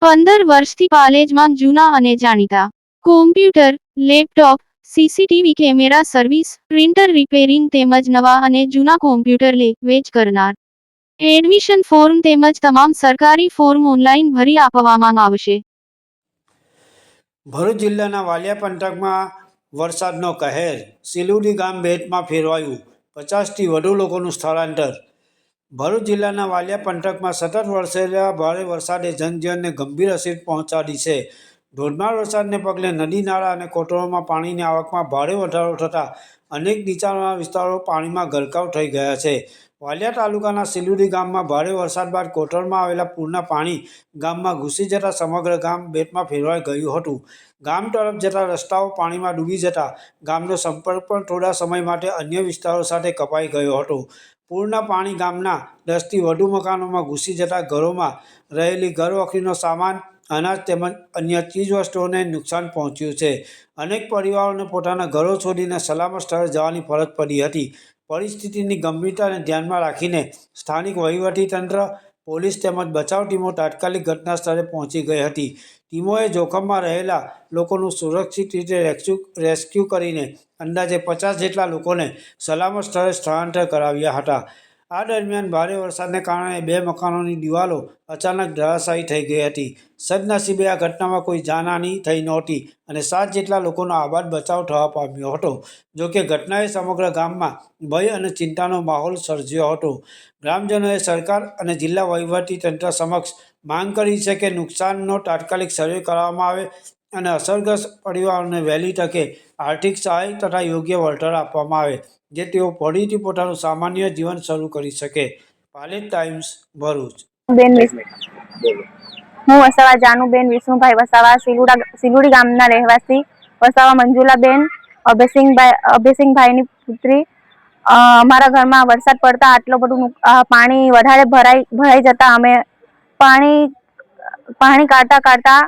15 વર્ષથી પાલેજમાં જૂના અને જાણીતા computer, laptop, CCTV camera service, printer repairing તેમજ નવા અને જૂના કોમ્પ્યુટર લે વેચ કરનાર. એડમિશન ફોર્મ તેમજ તમામ સરકારી ફોર્મ ઓનલાઈન ભરી આપવામાં આવશે. ભરૂચ જિલ્લાના વાલિયા પંથકમાં વરસાદનો કહેર, સિલુડી ગામ બેટમાં ફેરવાયું, 50થી વધુ લોકોનું સ્થળાંતર. ભરૂચ જિલ્લાના વાલિયા પંથકમાં સતત વરસેલા ભારે વરસાદે જનજીવનને ગંભીર અસર પહોંચાડી છે. ધોધમાર વરસાદને પગલે નદી નાળા અને કોટરોમાં પાણીની આવકમાં ભારે વધારો થતાં અનેક નીચાણવાળા વિસ્તારો પાણીમાં ગરકાવ થઈ ગયા છે. વાલિયા તાલુકાના સિલુડી ગામમાં ભારે વરસાદ બાદ કોટરમાં આવેલા પૂરના પાણી ગામમાં ઘૂસી જતા સમગ્ર ગામ બેટમાં ફેરવાઈ ગયું હતું. ગામ તરફ જતા રસ્તાઓ પાણીમાં ડૂબી જતા ગામનો સંપર્ક પણ થોડા સમય માટે અન્ય વિસ્તારો સાથે કપાઈ ગયો હતો. પૂરના પાણી ગામના 10થી વધુ મકાનોમાં ઘૂસી જતા ઘરોમાં રહેલી ઘરવખરીનો સામાન, અનાજ તેમજ અન્ય ચીજવસ્તુઓને નુકસાન પહોંચ્યું છે. અનેક પરિવારોને પોતાના ઘરો છોડીને સલામત સ્થળે જવાની ફરજ પડી હતી. પરિસ્થિતિની ગંભીરતાને ધ્યાનમાં રાખીને સ્થાનિક વહીવટીતંત્ર, પોલીસ તેમજ બચાવ ટીમો તાત્કાલિક ઘટના સ્થળે પહોંચી ગઈ હતી. ટીમોએ જોખમમાં રહેલા લોકોનું સુરક્ષિત રીતે રેસ્ક્યુ કરીને અંદાજે 50 જેટલા લોકોને સલામત સ્થળે સ્થળાંતર કરાવ્યા હતા. આ દરમિયાન ભારે વરસાદને કારણે 2 મકાનોની દિવાલો અચાનક ધરાશાયી થઈ ગઈ હતી. સદનસીબે આ ઘટનામાં કોઈ જાનહાનિ થઈ નહોતી અને 7 જેટલા લોકોનો આબાદ બચાવ થવા પામ્યો હતો. જોકે ઘટનાએ સમગ્ર ગામમાં ભય અને ચિંતાનો માહોલ સર્જ્યો હતો. ગ્રામજનોએ સરકાર અને જિલ્લા વહીવટીતંત્ર સમક્ષ માંગ કરી છે કે નુકસાનનો તાત્કાલિક સર્વે કરવામાં આવે અને અસરગ્રસ્ત પરિવારોને વહેલી તકે આર્થિક સહાય તથા યોગ્ય વળતર આપવામાં આવે, જે તેઓ ફરીથી પોતાનું સામાન્ય જીવન શરૂ કરી શકે. પાલેજ ટાઈમ્સ, ભરૂચ. હું વસાવા જાનુબેન વિષ્ણુભાઈ વસાવા, સિલુડી ગામના રહેવાસી. વસાવા મંજુલાબેન અભયસિંહભાઈની પુત્રી. અમારા ઘરમાં વરસાદ પડતા આટલું બધું પાણી વધારે ભરાઈ જતા અમે પાણી કાઢતા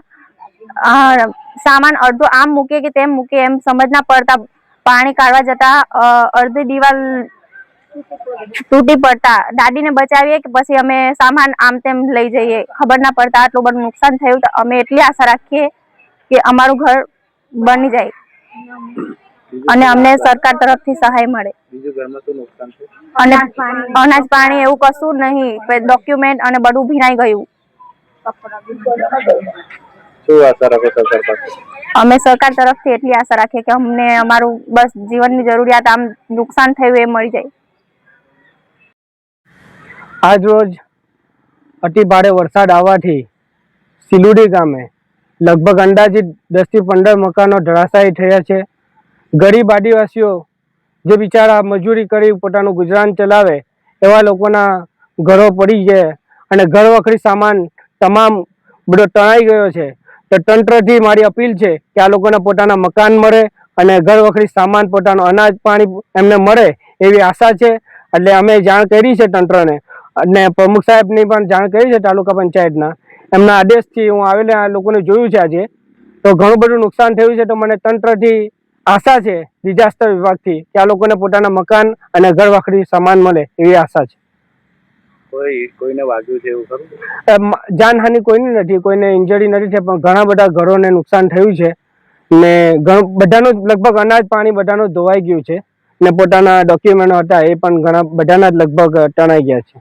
સામાન અડધો આમ મૂકે કે તેમ મૂકે એમ સમજ ના પડતા પાણી કાઢવા જતા અડધી દિવાલ તૂટી પડતા દાદીને બચાવીએ કે પછી અમે સામાન આમ તેમ લઈ જઈએ, ખબર ના પડતા આટલું બધું નુકસાન થયું. તો અમે એટલી આશા રાખીએ કે અમારું ઘર બની જાય અને અમને સરકાર તરફથી સહાય મળે. અને અનાજ પાણી એવું કશું નહીં, ડોક્યુમેન્ટ અને બધું ભીનાઈ ગયું. અમે સરકાર તરફથી એટલી આશા રાખીએ કે અમને અમારું બસ જીવનની જરૂરિયાત આમ નુકસાન થયું એ મળી જાય. આજ રોજ અતિ ભારે વરસાદ આવવાથી સિલુડી ગામે લગભગ અંદાજિત 10 થી 15 મકાનો ધરાશાયી થયા છે. ગરીબ આદિવાસીઓ જે બિચારા મજૂરી કરી પોતાનું ગુજરાન ચલાવે એવા લોકોના ઘરો પડી ગયા અને ઘર વખરી સામાન તમામ બધો તણાઈ ગયો છે. તો તંત્રથી મારી અપીલ છે કે આ લોકોને પોતાના મકાન મળે અને ઘર વખરી સામાન, પોતાનું અનાજ પાણી એમને મળે એવી આશા છે. એટલે અમે જાણ કરી છે તંત્રને અને પ્રમુખ સાહેબની પણ જાણ કરી છે તાલુકા પંચાયતના. એમના આદેશથી હું આવેલા આ લોકોને જોયું છે આજે. તો ઘણું બધું નુકસાન થયું છે. તો મને તંત્રથી આશા છે, ડિઝાસ્ટર વિભાગથી, કે આ લોકોને પોતાના મકાન અને ઘર વખરી સામાન મળે એવી આશા છે. કોઈને વાગ્યું છે એવું ખરું? જાનહાનિ કોઈની નથી, કોઈને ઇન્જરી નથી થઈ, પણ ઘણા બધા ઘરોને નુકસાન થયું છે ને બધાનું લગભગ અનાજ પાણી બધાનું ધોવાઈ ગયું છે ને પોતાના ડોક્યુમેન્ટ હતા એ પણ ઘણા બધાના લગભગ તણાઈ ગયા છે.